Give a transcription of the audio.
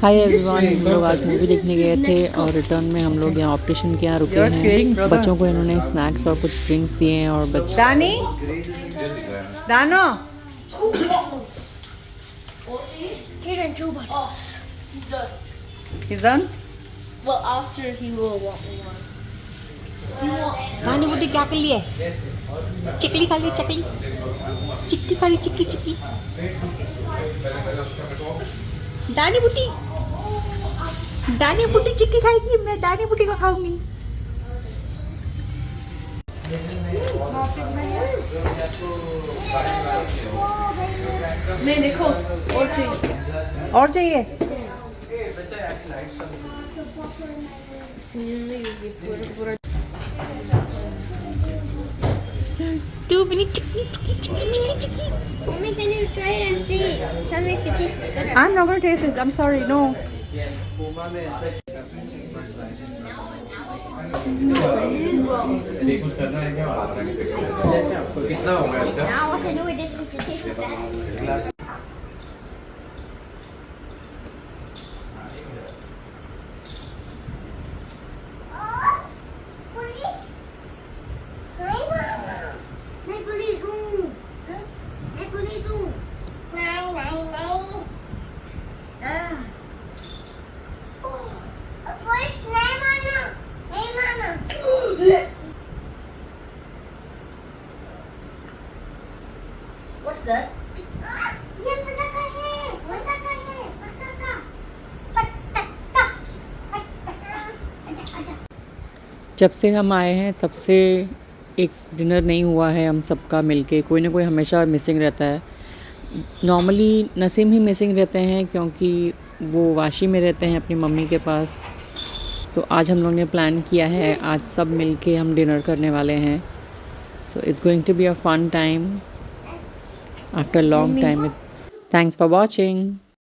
Hi everyone, हम लोग आज मूवी देखने गए थे और रिटर्न में हम लोग यहाँ ऑप्टिशियन के यहाँ रुके हैं। बच्चों को इन्होंने स्नैक्स और कुछ ड्रिंक्स दिए हैं और बच्चे Dano? He drank 2 bottles. He's done. He's done? Well, after he will want one. नानी बुटी क्या कर लिए? चिकली खा ली, चिकली चिक्की खा ली, चिक्की चिक्की। दानी बुटी चिक्की खाएगी, मैं दानी बुटी को खाऊंगी। मैं देखो और चाहिए? तू बनी चिक्की चिक्की चिक्की चिक्की चिक्की। Mommy, can you try it and see? Tell me if it tastes good. I'm not going to taste this. I'm sorry. No. Now I can do it this since it tastes bad. What's that? जब से हम आए हैं तब से एक dinner नहीं हुआ है हम सबका मिलके। कोई ना कोई हमेशा मिसिंग रहता है। नॉर्मली नसीम ही मिसिंग रहते हैं क्योंकि वो वाशी में रहते हैं अपनी मम्मी के पास। तो आज हम लोग ने प्लान किया है, आज सब मिलके हम डिनर करने वाले हैं। So it's going to be a fun time after long time. Thanks for watching.